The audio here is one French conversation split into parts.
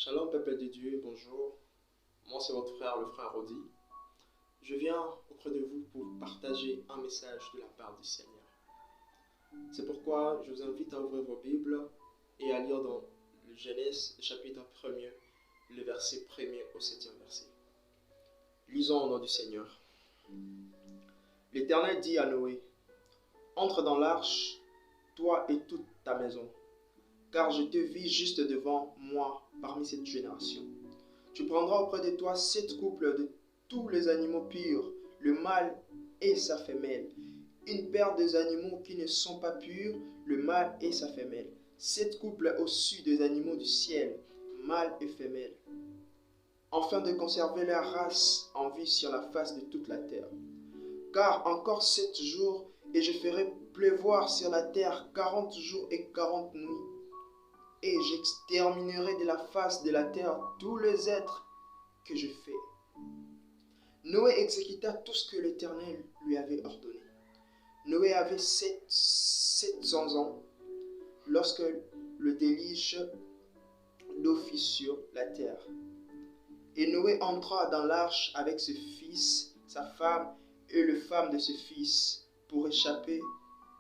Shalom peuple de Dieu, bonjour. Moi c'est votre frère, le frère Rodi. Je viens auprès de vous pour partager un message de la part du Seigneur. C'est pourquoi je vous invite à ouvrir vos Bibles et à lire dans le Genèse chapitre 1er, le verset 1er au 7e verset. Lisons au nom du Seigneur. L'Éternel dit à Noé, entre dans l'arche, toi et toute ta maison, car je te vis juste devant moi parmi cette génération. Tu prendras auprès de toi 7 couples de tous les animaux purs, le mâle et sa femelle, une paire des animaux qui ne sont pas purs, le mâle et sa femelle, 7 couples au-dessus des animaux du ciel, mâle et femelle, afin de conserver leur race en vie sur la face de toute la terre. Car encore 7 jours, et je ferai pleuvoir sur la terre 40 jours et 40 nuits. Et j'exterminerai de la face de la terre tous les êtres que je fais. Noé exécuta tout ce que l'Éternel lui avait ordonné. Noé avait 700 ans lorsque le déluge d'eau fit sur la terre. Et Noé entra dans l'arche avec ses fils, sa femme et le femme de ses fils pour échapper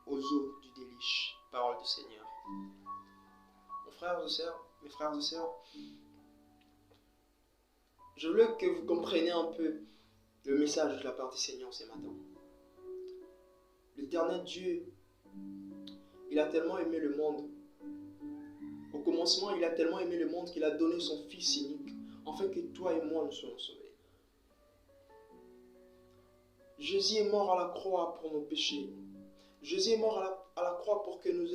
aux eaux du déluge. Parole du Seigneur. Mes frères et sœurs, je veux que vous compreniez un peu le message de la part du Seigneur ce matin. L'Éternel Dieu, il a tellement aimé le monde. Au commencement, il a tellement aimé le monde qu'il a donné son Fils unique, afin que toi et moi nous soyons sauvés. Jésus est mort à la croix pour nos péchés. Jésus est mort à la croix pour que nous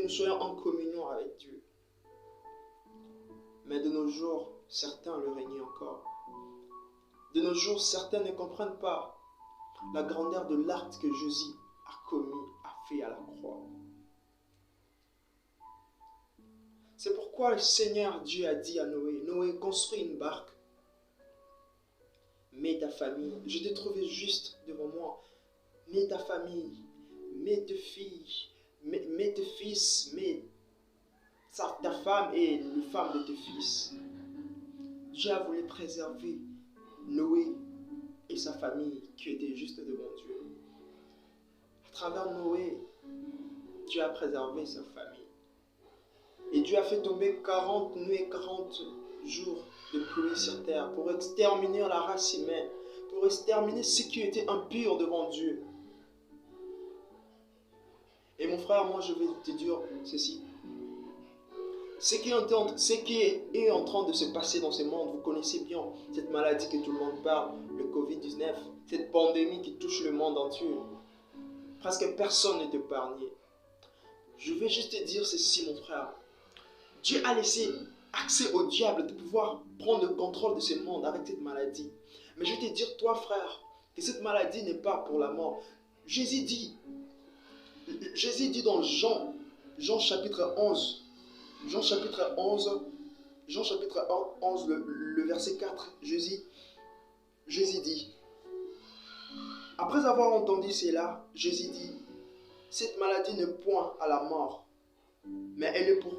soyons en communion avec Dieu. Mais de nos jours, certains le règnent encore. De nos jours, certains ne comprennent pas la grandeur de l'acte que Jésus a fait à la croix. C'est pourquoi le Seigneur Dieu a dit à Noé, Noé, construis une barque. Mets ta famille. Je t'ai trouvé juste devant moi. Mets ta famille. Mets tes filles. Mets tes fils. Mets ta femme et les femmes de tes fils. Dieu a voulu préserver Noé et sa famille qui étaient juste devant Dieu. À travers Noé, Dieu a préservé sa famille. Et Dieu a fait tomber 40 nuits et 40 jours de pluie sur terre pour exterminer la race humaine, pour exterminer ceux qui étaient impurs devant Dieu. Et mon frère, moi je vais te dire ceci. Ce qui est en train de se passer dans ce monde, vous connaissez bien cette maladie que tout le monde parle, le Covid-19, cette pandémie qui touche le monde entier. Presque personne n'est épargné. Je vais juste te dire ceci, mon frère. Dieu a laissé accès au diable de pouvoir prendre le contrôle de ce monde avec cette maladie. Mais je vais te dire, toi frère, que cette maladie n'est pas pour la mort. Jésus dit dans Jean chapitre 11, Jean chapitre 11, le verset 4, Jésus dit, après avoir entendu cela, Jésus dit, cette maladie ne point à la mort, mais elle est pour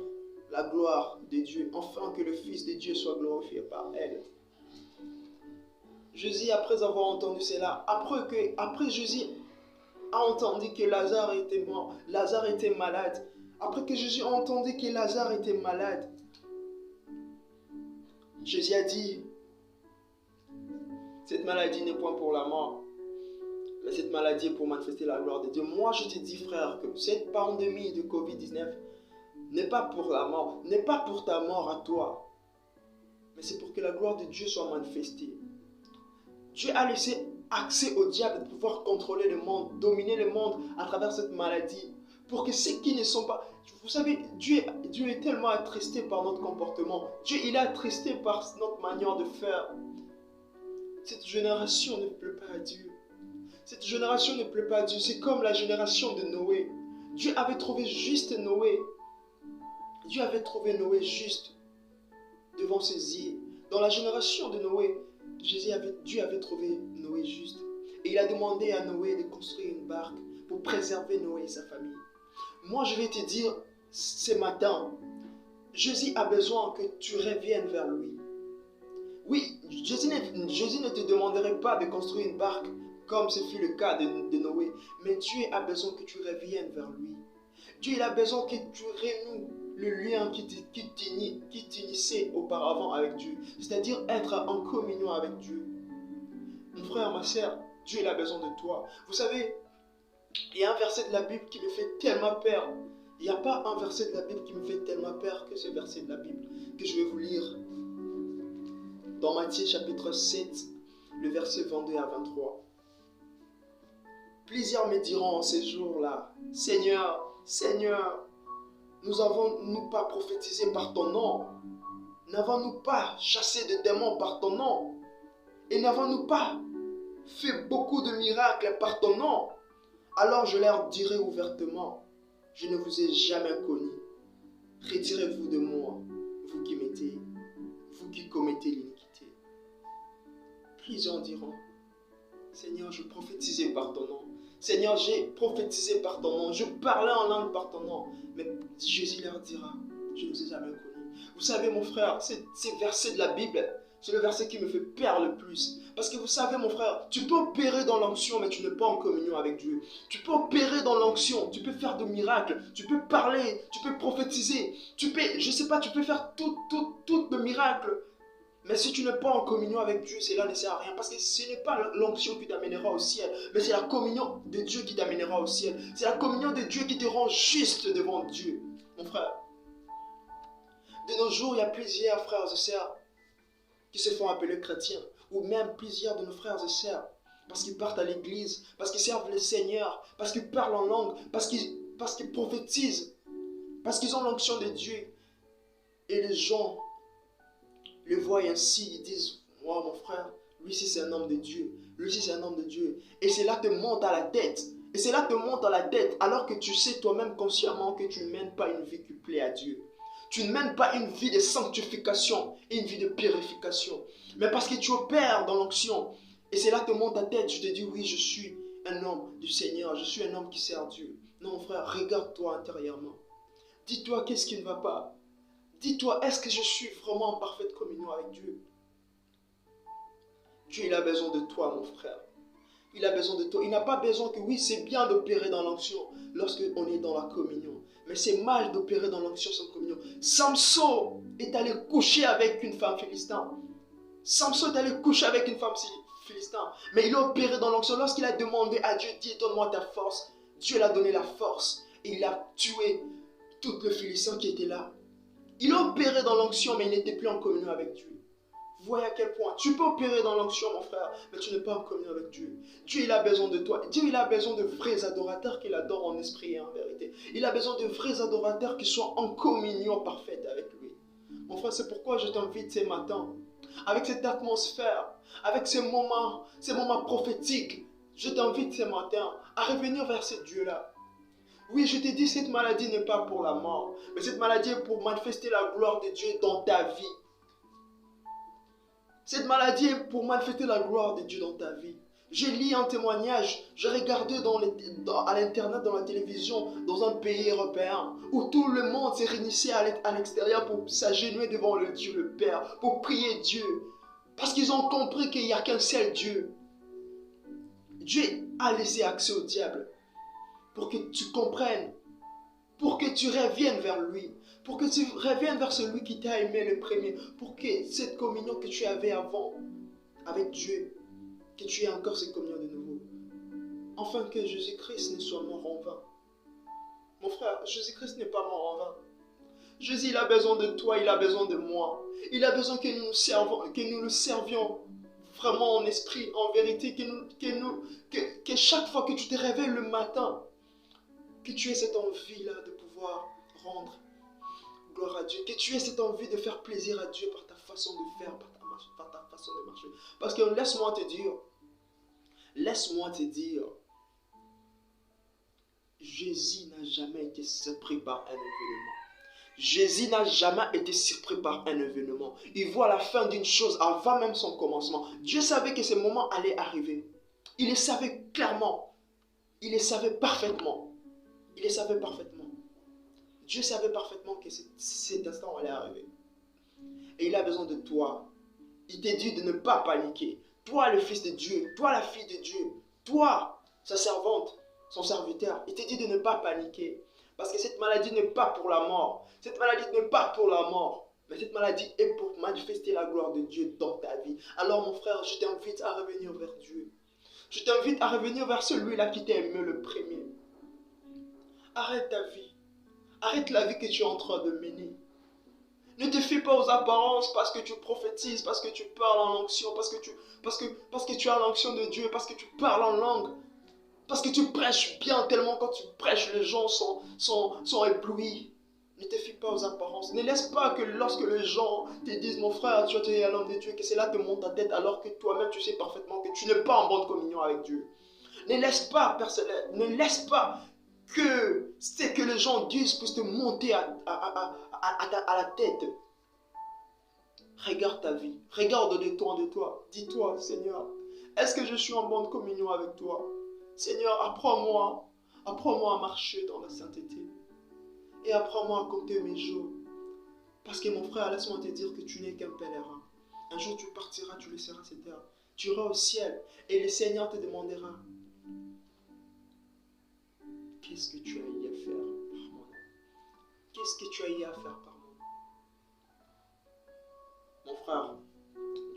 la gloire de Dieu, afin que le Fils de Dieu soit glorifié par elle. Jésus, après avoir entendu cela, après Jésus a entendu que Lazare était mort, Lazare était malade, après que Jésus a entendu que Lazare était malade, Jésus a dit, cette maladie n'est point pour la mort, mais cette maladie est pour manifester la gloire de Dieu. Moi, je te dis, frère, que cette pandémie de Covid-19 n'est pas pour la mort, n'est pas pour ta mort à toi, mais c'est pour que la gloire de Dieu soit manifestée. Dieu a laissé accès au diable de pouvoir contrôler le monde, dominer le monde à travers cette maladie, pour que ceux qui ne sont pas... Vous savez, Dieu est tellement attristé par notre comportement. Dieu, il est attristé par notre manière de faire. Cette génération ne plaît pas à Dieu. Cette génération ne plaît pas à Dieu. C'est comme la génération de Noé. Dieu avait trouvé juste Noé. Dieu avait trouvé Noé juste devant ses yeux. Dans la génération de Noé, Dieu avait trouvé Noé juste. Et il a demandé à Noé de construire une barque pour préserver Noé et sa famille. Moi, je vais te dire ce matin, Jésus a besoin que tu reviennes vers lui. Oui, Jésus ne te demanderait pas de construire une barque comme ce fut le cas de Noé, mais Dieu a besoin que tu reviennes vers lui. Dieu a besoin que tu renoues le lien qui t'unissait auparavant avec Dieu, c'est-à-dire être en communion avec Dieu. Mon frère, ma soeur, Dieu a besoin de toi. Vous savez, il y a un verset de la Bible qui me fait tellement peur. Il n'y a pas un verset de la Bible qui me fait tellement peur que ce verset de la Bible que je vais vous lire. Dans Matthieu chapitre 7, le verset 22 à 23. Plusieurs me diront en ces jours-là, Seigneur, Seigneur, nous avons-nous pas prophétisé par ton nom? N'avons-nous pas chassé de démons par ton nom? Et n'avons-nous pas fait beaucoup de miracles par ton nom? Alors je leur dirai ouvertement, je ne vous ai jamais connu. Retirez-vous de moi, vous qui commettez l'iniquité. Plusieurs diront, Seigneur, je prophétisais par ton nom. Seigneur, j'ai prophétisé par ton nom. Je parlais en langue par ton nom. Mais Jésus leur dira, je ne vous ai jamais connu. Vous savez, mon frère, ces versets de la Bible, c'est le verset qui me fait peur le plus. Parce que vous savez, mon frère, tu peux opérer dans l'onction, mais tu n'es pas en communion avec Dieu. Tu peux opérer dans l'onction, tu peux faire de miracles, tu peux parler, tu peux prophétiser, tu peux, je sais pas, tu peux faire tout de miracles. Mais si tu n'es pas en communion avec Dieu, cela ne sert à rien. Parce que ce n'est pas l'onction qui t'amènera au ciel, mais c'est la communion de Dieu qui t'amènera au ciel. C'est la communion de Dieu qui te rend juste devant Dieu. Mon frère, de nos jours, il y a plusieurs frères et sœurs qui se font appeler chrétiens. Ou même plusieurs de nos frères et sœurs. Parce qu'ils partent à l'église, parce qu'ils servent le Seigneur, parce qu'ils parlent en langue, parce qu'ils prophétisent, parce qu'ils ont l'onction de Dieu. Et les gens le voient ainsi, ils disent, wow, mon frère, lui ci c'est un homme de Dieu, lui ci c'est un homme de Dieu. Et cela te monte à la tête. Et cela te monte à la tête alors que tu sais toi-même consciemment que tu ne mènes pas une vie qui plaît à Dieu. Tu ne mènes pas une vie de sanctification et une vie de purification. Mais parce que tu opères dans l'onction. Et cela te monte à la tête, tu te dis, oui, je suis un homme du Seigneur, je suis un homme qui sert Dieu. Non, mon frère, regarde-toi intérieurement. Dis-toi qu'est-ce qui ne va pas. Dis-toi, est-ce que je suis vraiment en parfaite communion avec Dieu? Dieu, il a besoin de toi, mon frère. Il a besoin de toi. Il n'a pas besoin que, oui, c'est bien d'opérer dans l'onction lorsqu'on est dans la communion. Mais c'est mal d'opérer dans l'onction sans communion. Samson est allé coucher avec une femme philistine. Samson est allé coucher avec une femme philistine. Mais il a opéré dans l'onction. Lorsqu'il a demandé à Dieu, dis, donne-moi ta force. Dieu l'a donné la force. Et il a tué tout le Philistin qui était là. Il a opéré dans l'onction, mais il n'était plus en communion avec Dieu. Vous voyez à quel point tu peux opérer dans l'onction, mon frère, mais tu n'es pas en communion avec Dieu. Dieu, il a besoin de toi. Dieu, il a besoin de vrais adorateurs qu'il adore en esprit et en vérité. Il a besoin de vrais adorateurs qui soient en communion parfaite avec lui. Mon frère, c'est pourquoi je t'invite ce matin, avec cette atmosphère, avec ces moments prophétiques, je t'invite ce matin à revenir vers ce Dieu-là. Oui, je te dis, cette maladie n'est pas pour la mort, mais cette maladie est pour manifester la gloire de Dieu dans ta vie. Cette maladie est pour manifester la gloire de Dieu dans ta vie. J'ai lu un témoignage, j'ai regardé à l'internet, dans la télévision, dans un pays européen, où tout le monde s'est réunissé à l'extérieur pour s'agenouiller devant le Dieu, le Père, pour prier Dieu. Parce qu'ils ont compris qu'il n'y a qu'un seul Dieu. Dieu a laissé accès au diable pour que tu comprennes, pour que tu reviennes vers lui, pour que tu reviennes vers celui qui t'a aimé le premier, pour que cette communion que tu avais avant avec Dieu, que tu aies encore cette communion de nouveau. Afin que Jésus-Christ ne soit mort en vain. Mon frère, Jésus-Christ n'est pas mort en vain. Jésus, il a besoin de toi, il a besoin de moi. Il a besoin que nous le servions vraiment en esprit, en vérité, que chaque fois que tu te réveilles le matin, que tu aies cette envie-là de pouvoir rendre gloire à Dieu, que tu aies cette envie de faire plaisir à Dieu par ta façon de faire, par ta façon de marcher. Parce que laisse-moi te dire, Jésus n'a jamais été surpris par un événement. Jésus n'a jamais été surpris par un événement. Il voit la fin d'une chose avant même son commencement. Dieu savait que ce moment allait arriver. Il le savait clairement. Il le savait parfaitement. Il le savait parfaitement. Dieu savait parfaitement que cet instant allait arriver. Et il a besoin de toi. Il t'a dit de ne pas paniquer. Toi, le fils de Dieu, toi, la fille de Dieu, toi, sa servante, son serviteur, il t'a dit de ne pas paniquer. Parce que cette maladie n'est pas pour la mort. Cette maladie n'est pas pour la mort. Mais cette maladie est pour manifester la gloire de Dieu dans ta vie. Alors mon frère, je t'invite à revenir vers Dieu. Je t'invite à revenir vers celui-là qui t'a aimé le premier. Arrête ta vie. Arrête la vie que tu es en train de mener. Ne te fie pas aux apparences parce que tu prophétises, parce que tu parles en onction, parce que tu as l'onction de Dieu, parce que tu parles en langue, parce que tu prêches bien tellement quand tu prêches, les gens sont éblouis. Ne te fie pas aux apparences. Ne laisse pas que lorsque les gens te disent, mon frère, tu es un homme de Dieu, que cela te monte ta tête alors que toi-même tu sais parfaitement que tu n'es pas en bonne communion avec Dieu. Ne laisse pas que c'est que les gens disent puisse te monter à la tête. Regarde ta vie, regarde au-dedans de toi. Dis-toi, Seigneur, est-ce que je suis en bonne communion avec toi? Seigneur, apprends-moi à marcher dans la sainteté. Et apprends-moi à compter mes jours. Parce que mon frère, laisse-moi te dire que tu n'es qu'un pèlerin. Un jour tu partiras, tu laisseras cette terre. Tu iras au ciel et le Seigneur te demandera: qu'est-ce que tu as eu à faire par mon nom? Qu'est-ce que tu as eu à faire par mon nom? Mon frère,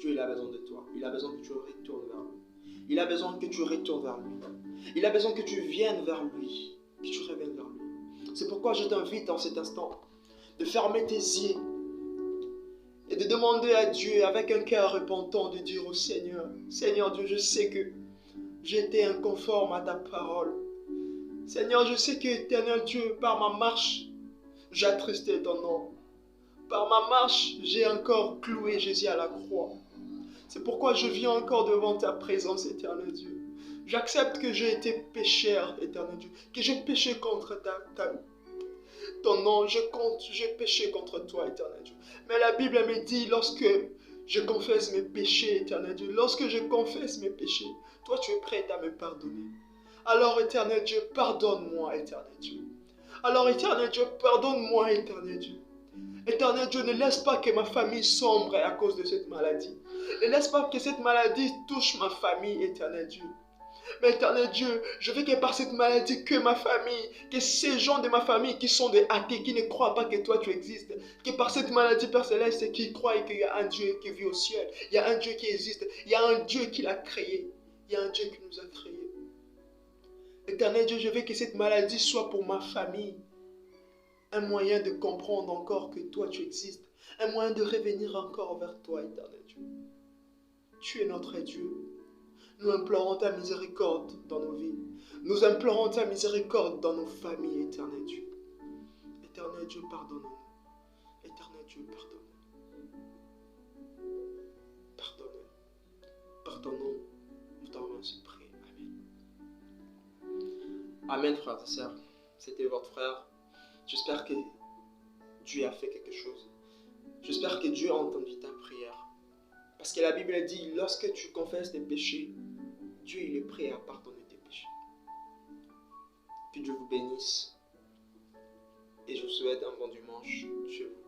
Dieu il a besoin de toi. Il a besoin que tu retournes vers lui. Il a besoin que tu retournes vers lui. Il a besoin que tu viennes vers lui. Que tu reviennes vers lui. C'est pourquoi je t'invite en cet instant de fermer tes yeux et de demander à Dieu avec un cœur repentant, de dire au Seigneur: Seigneur Dieu, je sais que j'étais inconforme à ta parole. Seigneur, je sais que, éternel Dieu, par ma marche, j'ai attristé ton nom. Par ma marche, j'ai encore cloué Jésus à la croix. C'est pourquoi je viens encore devant ta présence, éternel Dieu. J'accepte que j'ai été pécheur, éternel Dieu, que j'ai péché contre ton nom, j'ai péché contre toi, éternel Dieu. Mais la Bible me dit, lorsque je confesse mes péchés, éternel Dieu, lorsque je confesse mes péchés, toi tu es prêt à me pardonner. Alors, éternel Dieu, pardonne-moi, éternel Dieu. Alors, éternel Dieu, pardonne-moi, éternel Dieu. Éternel Dieu, ne laisse pas que ma famille sombre à cause de cette maladie. Ne laisse pas que cette maladie touche ma famille, éternel Dieu. Mais éternel Dieu, je veux que par cette maladie, que ma famille, que ces gens de ma famille qui sont des athées, qui ne croient pas que toi tu existes, que par cette maladie, Père Céleste, qui croient qu'il y a un Dieu qui vit au ciel, il y a un Dieu qui existe, il y a un Dieu qui l'a créé, il y a un Dieu qui nous a créés. Éternel Dieu, je veux que cette maladie soit pour ma famille un moyen de comprendre encore que toi tu existes, un moyen de revenir encore vers toi, éternel Dieu. Tu es notre Dieu. Nous implorons ta miséricorde dans nos vies. Nous implorons ta miséricorde dans nos familles, éternel Dieu. Éternel Dieu, pardonne-nous. Éternel Dieu, pardonne-nous. Pardonne-nous. Pardonne-nous. Nous t'avons ainsi prié. Amen. Amen, frères et sœurs. C'était votre frère. J'espère que Dieu a fait quelque chose. J'espère que Dieu a entendu ta prière. Parce que la Bible dit, lorsque tu confesses tes péchés, Dieu il est prêt à pardonner tes péchés. Que Dieu vous bénisse. Et je vous souhaite un bon dimanche. Je vous